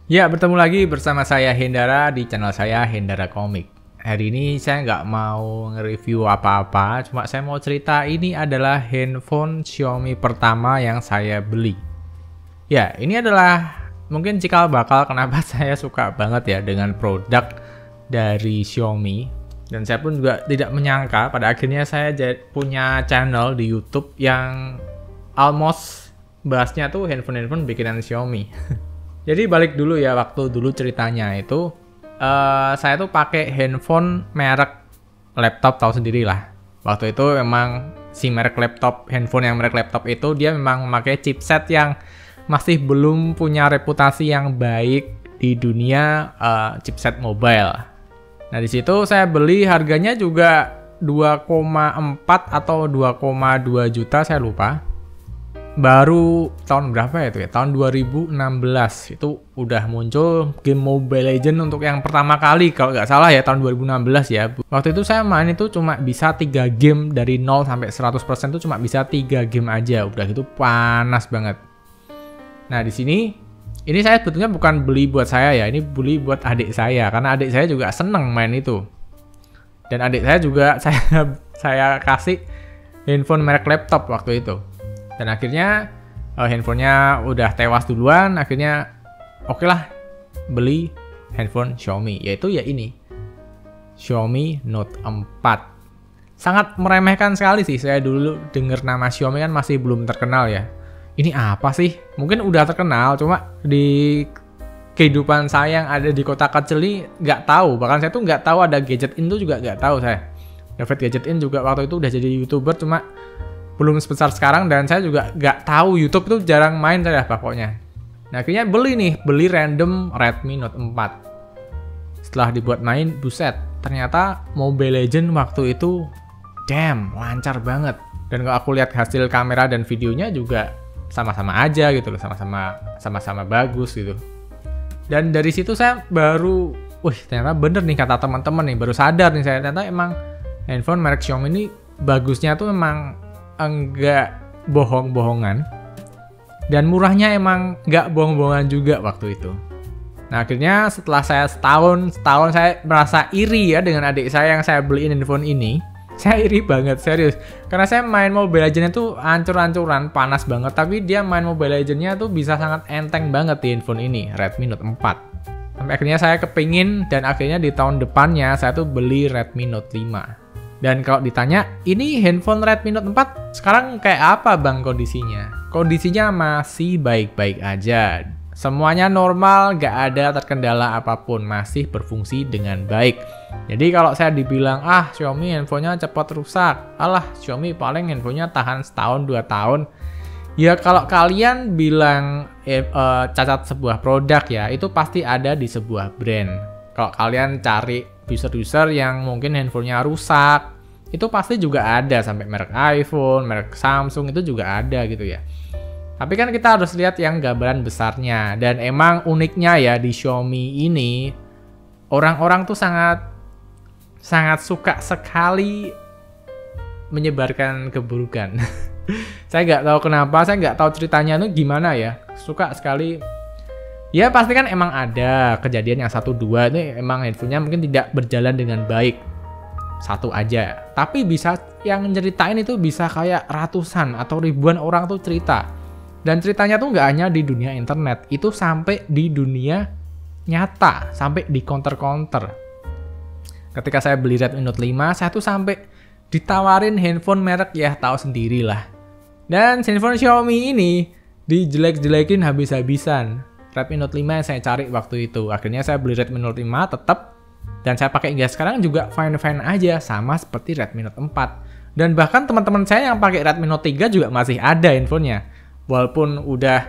Ya, bertemu lagi bersama saya Hendara di channel saya Hendara Komik. Hari ini saya nggak mau nge-review apa-apa, cuma saya mau cerita ini adalah handphone Xiaomi pertama yang saya beli. Ya, ini adalah mungkin cikal bakal kenapa saya suka banget ya dengan produk dari Xiaomi. Dan saya pun juga tidak menyangka pada akhirnya saya punya channel di YouTube yang almost bahasnya tuh handphone-handphone bikinan Xiaomi. Jadi balik dulu ya, waktu dulu ceritanya itu saya tuh pakai handphone merek laptop, tahu sendiri lah. Waktu itu memang si merek laptop, handphone yang merek laptop itu dia memang memakai chipset yang masih belum punya reputasi yang baik di dunia chipset mobile. Nah di situ saya beli harganya juga 2,4 atau 2,2 juta, saya lupa. Baru tahun berapa ya itu ya? Tahun 2016 itu udah muncul game Mobile Legends untuk yang pertama kali, kalau nggak salah ya tahun 2016 ya. Waktu itu saya main itu cuma bisa 3 game dari 0 sampai 100% itu cuma bisa 3 game aja. Udah gitu panas banget. Nah di sini ini saya sebetulnya bukan beli buat saya ya, ini beli buat adik saya karena adik saya juga seneng main itu. Dan adik saya juga saya kasih handphone merek laptop waktu itu. Dan akhirnya handphonenya udah tewas duluan, akhirnya oke lah beli handphone Xiaomi, yaitu ya ini Xiaomi Note 4. Sangat meremehkan sekali sih, saya dulu denger nama Xiaomi kan masih belum terkenal ya. Ini apa sih? Mungkin udah terkenal, cuma di kehidupan saya yang ada di kota kecil ini nggak tahu. Bahkan saya tuh nggak tahu ada Gadget In tuh juga nggak tahu saya. David Gadget In juga waktu itu udah jadi YouTuber, cuma belum sebesar sekarang, dan saya juga nggak tahu YouTube tuh jarang main saya pokoknya. Nah akhirnya beli random Redmi Note 4. Setelah dibuat main, buset, ternyata Mobile Legends waktu itu lancar banget. Dan kalau aku lihat hasil kamera dan videonya juga sama-sama aja gitu loh, sama-sama bagus gitu. Dan dari situ saya baru, ternyata bener nih kata teman-teman nih, baru sadar nih saya ternyata emang handphone merek Xiaomi ini bagusnya tuh memang enggak bohong-bohongan, dan murahnya emang enggak bohong-bohongan juga waktu itu. Nah akhirnya setelah saya setahun saya merasa iri ya dengan adik saya yang saya beliin handphone ini. Saya iri banget, serius, karena saya main Mobile Legends tuh ancur-ancuran, panas banget, tapi dia main Mobile Legends-nya tuh bisa sangat enteng banget di handphone ini, Redmi Note 4. Sampai akhirnya saya kepingin, dan akhirnya di tahun depannya saya tuh beli Redmi Note 5. Dan kalau ditanya, ini handphone Redmi Note 4 sekarang kayak apa bang kondisinya? Kondisinya masih baik-baik aja. Semuanya normal, gak ada terkendala apapun, masih berfungsi dengan baik. Jadi kalau saya dibilang, Xiaomi handphonenya cepat rusak, Xiaomi paling handphonenya tahan setahun 2 tahun. Ya kalau kalian bilang cacat sebuah produk ya, itu pasti ada di sebuah brand. Kalau kalian cari user-user yang mungkin handphonenya rusak, itu pasti juga ada, sampai merek iPhone, merek Samsung itu juga ada gitu ya. Tapi kan kita harus lihat yang gambaran besarnya. Dan emang uniknya ya di Xiaomi ini, orang-orang tuh sangat suka sekali menyebarkan keburukan. Saya nggak tahu kenapa, saya nggak tahu ceritanya tuh gimana ya. Suka sekali. Ya pasti kan emang ada kejadian yang 1-2 ini emang handphonenya mungkin tidak berjalan dengan baik. Satu aja. Tapi bisa yang ceritain itu bisa kayak ratusan atau ribuan orang tuh cerita. Dan ceritanya tuh nggak hanya di dunia internet, itu sampai di dunia nyata, sampai di counter-counter. Ketika saya beli Redmi Note 5, saya tuh sampai ditawarin handphone merek ya tahu sendirilah. Dan handphone Xiaomi ini dijelek-jelekin habis-habisan. Redmi Note 5 yang saya cari waktu itu. Akhirnya saya beli Redmi Note 5 tetap, dan saya pakai hingga sekarang juga fine-fine aja, sama seperti Redmi Note 4. Dan bahkan teman-teman saya yang pakai Redmi Note 3 juga masih ada handphonenya. Walaupun udah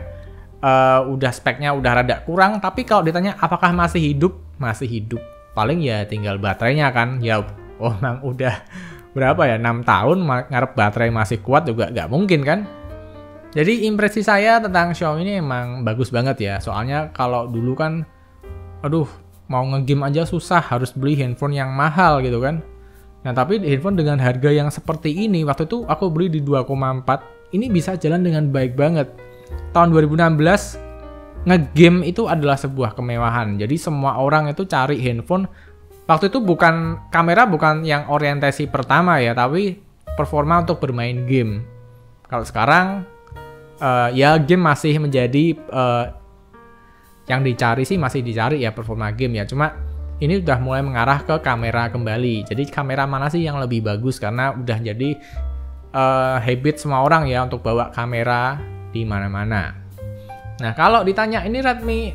speknya udah rada kurang, tapi kalau ditanya apakah masih hidup? Masih hidup. Paling ya tinggal baterainya kan. Ya emang udah berapa ya, 6 tahun ngarep baterai masih kuat juga nggak mungkin kan. Jadi impresi saya tentang Xiaomi ini emang bagus banget ya. Soalnya kalau dulu kan mau ngegame aja susah, harus beli handphone yang mahal gitu kan. Nah tapi handphone dengan harga yang seperti ini, waktu itu aku beli di 2,4, ini bisa jalan dengan baik banget. Tahun 2016 ngegame itu adalah sebuah kemewahan. Jadi semua orang itu cari handphone. Waktu itu kamera bukan yang orientasi pertama ya, tapi performa untuk bermain game. Kalau sekarang ya game masih menjadi yang dicari sih, masih dicari ya performa game ya. Cuma ini udah mulai mengarah ke kamera kembali. Jadi kamera mana sih yang lebih bagus, karena udah jadi habit semua orang ya untuk bawa kamera di mana-mana. Nah, kalau ditanya ini Redmi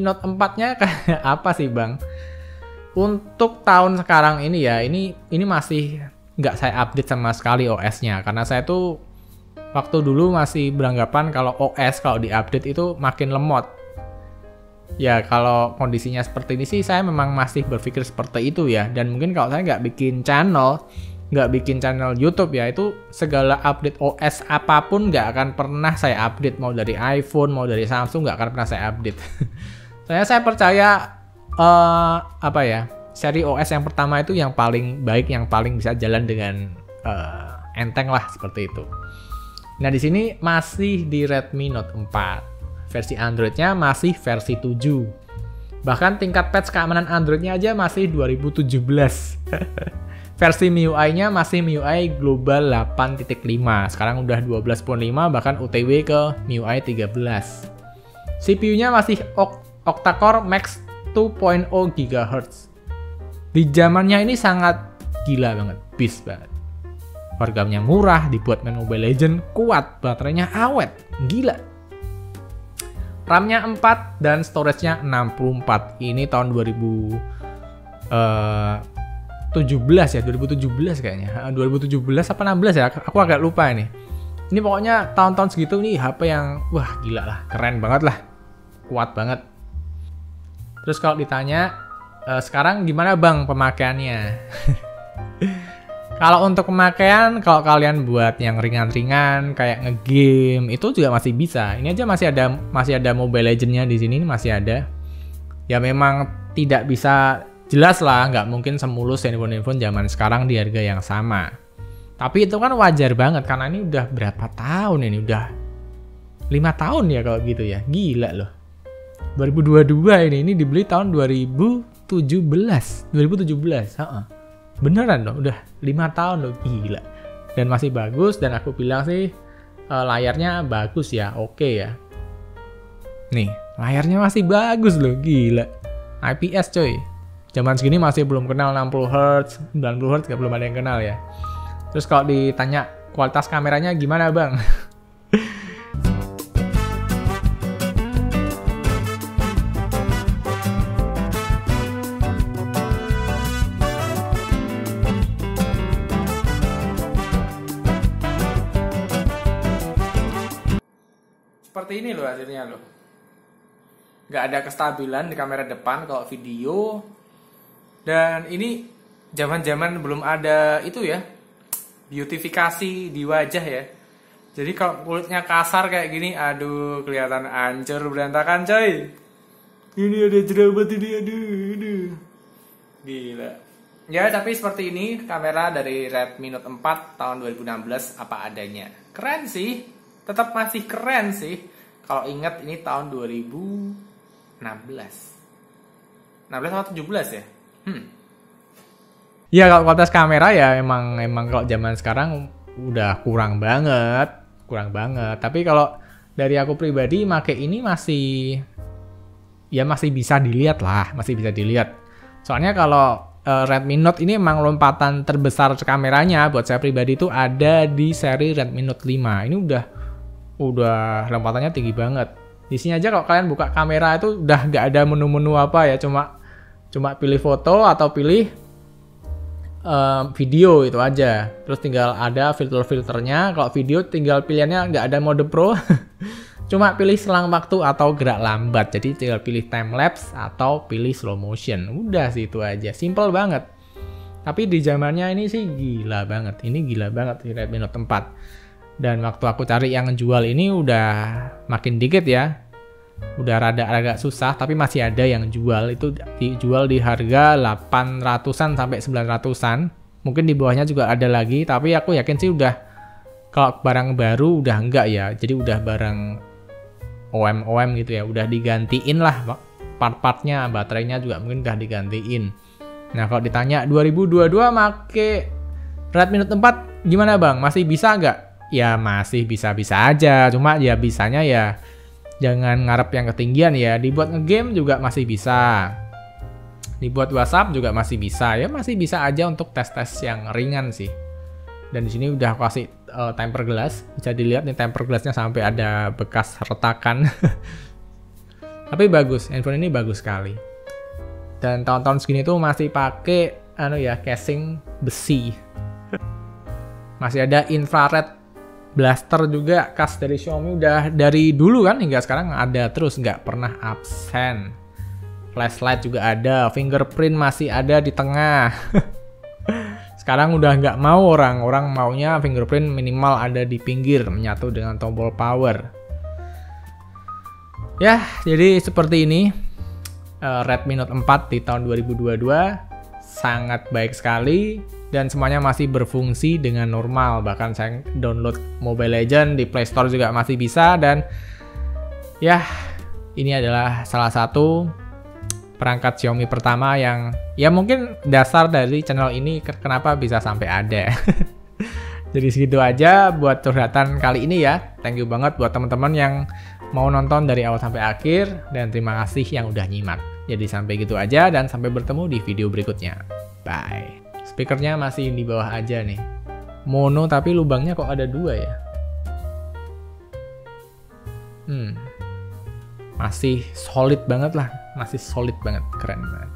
Note 4-nya kayak apa sih, Bang? Untuk tahun sekarang ini ya, ini masih nggak saya update sama sekali OS-nya. Karena saya tuh waktu dulu masih beranggapan kalau OS kalau diupdate itu makin lemot. Ya, kalau kondisinya seperti ini sih saya memang masih berpikir seperti itu ya. Dan mungkin kalau saya nggak bikin channel YouTube ya, itu segala update OS apapun nggak akan pernah saya update. Mau dari iPhone, mau dari Samsung, nggak akan pernah saya update. Soalnya saya percaya seri OS yang pertama itu yang paling baik, yang paling bisa jalan dengan enteng lah, seperti itu. Nah, di sini masih di Redmi Note 4. Versi Android-nya masih versi 7. Bahkan tingkat patch keamanan Android-nya aja masih 2017. Versi MIUI-nya masih MIUI Global 8.5. Sekarang udah 12.5, bahkan OTW ke MIUI 13. CPU-nya masih octa-core Max 2.0 GHz. Di zamannya ini sangat gila banget, beast banget. Harganya murah, dibuat main Mobile Legends, kuat, baterainya awet, gila. RAM-nya 4 dan storage-nya 64. Ini tahun 2017 ya, 2017 kayaknya. 2017 apa 16 ya? Aku agak lupa ini. Ini pokoknya tahun-tahun segitu nih HP yang wah gila lah, keren banget lah. Kuat banget. Terus kalau ditanya sekarang gimana, Bang, pemakaiannya? Kalau untuk pemakaian, kalau kalian buat yang ringan-ringan kayak ngegame itu juga masih bisa. Ini aja masih ada Mobile Legends-nya di sini, masih ada. Ya memang tidak bisa jelas lah, nggak mungkin semulus handphone zaman sekarang di harga yang sama. Tapi itu kan wajar banget karena ini udah berapa tahun ini? Udah 5 tahun ya kalau gitu ya. Gila loh. 2022 ini dibeli tahun 2017. Beneran loh, udah 5 tahun loh, gila. Dan masih bagus, dan aku bilang sih layarnya bagus ya, oke ya. Nih, layarnya masih bagus loh, gila. IPS coy. Zaman segini masih belum kenal 60Hz, 90Hz belum ada yang kenal ya. Terus kalau ditanya kualitas kameranya gimana, Bang? Seperti ini loh hasilnya loh. Nggak ada kestabilan di kamera depan kalau video. Dan ini zaman-zaman belum ada itu ya, beautifikasi di wajah ya. Jadi kalau kulitnya kasar kayak gini, aduh kelihatan hancur berantakan coy. Ini ada jerawat ini, aduh. Gila. Ya tapi seperti ini kamera dari Redmi Note 4 tahun 2016 apa adanya. Keren sih. Tetap masih keren sih. Kalau ingat ini tahun 2016. 16 atau 17 ya? Ya kalau kualitas kamera ya emang kalau zaman sekarang udah kurang banget. Tapi kalau dari aku pribadi make ini masih bisa dilihat lah, Soalnya kalau Redmi Note ini emang lompatan terbesar kameranya buat saya pribadi itu ada di seri Redmi Note 5. Ini udah lompatannya tinggi banget. Di sini aja kalau kalian buka kamera itu udah nggak ada menu-menu apa ya, cuma pilih foto atau pilih video itu aja. Terus tinggal ada filter-filternya. Kalau video tinggal pilihannya nggak ada mode pro. Cuma pilih selang waktu atau gerak lambat. Jadi tinggal pilih time lapse atau pilih slow motion. Udah sih itu aja. Simple banget. Tapi di zamannya ini sih gila banget. Ini gila banget di Redmi Note 4. Dan waktu aku cari yang jual ini udah makin dikit ya. Udah rada agak susah, tapi masih ada yang jual. Itu dijual di harga 800-an sampai 900-an. Mungkin di bawahnya juga ada lagi, tapi aku yakin sih udah kalau barang baru udah enggak ya. Jadi udah barang OM gitu ya, udah digantiin lah part-partnya, baterainya juga mungkin udah digantiin. Nah kalau ditanya 2022 make Redmi Note 4 gimana bang, masih bisa nggak? Ya masih bisa-bisa aja, cuma ya bisanya ya jangan ngarep yang ketinggian ya. Dibuat ngegame juga masih bisa, dibuat WhatsApp juga masih bisa, ya masih bisa aja untuk tes-tes yang ringan sih. Dan di sini udah aku kasih tempered glass, bisa dilihat nih tempered glassnya sampai ada bekas retakan. Tapi bagus, handphone ini bagus sekali. Dan tahun-tahun segini tuh masih pakai casing besi. Masih ada infrared blaster juga khas dari Xiaomi, udah dari dulu kan hingga sekarang ada terus, nggak pernah absen. Flashlight juga ada, fingerprint masih ada di tengah. Sekarang udah nggak mau orang maunya fingerprint minimal ada di pinggir, menyatu dengan tombol power. Ya, jadi seperti ini Redmi Note 4 di tahun 2022 sangat baik sekali dan semuanya masih berfungsi dengan normal. Bahkan saya download Mobile Legends di Play Store juga masih bisa, dan ya ini adalah salah satu perangkat Xiaomi pertama yang ya mungkin dasar dari channel ini kenapa bisa sampai ada. Jadi segitu aja buat curhatan kali ini ya. Thank you banget buat teman-teman yang mau nonton dari awal sampai akhir, dan terima kasih yang udah nyimak. Jadi sampai gitu aja dan sampai bertemu di video berikutnya. Bye. Speakernya masih di bawah aja nih. Mono tapi lubangnya kok ada 2 ya. Masih solid banget lah. Masih solid banget. Keren banget.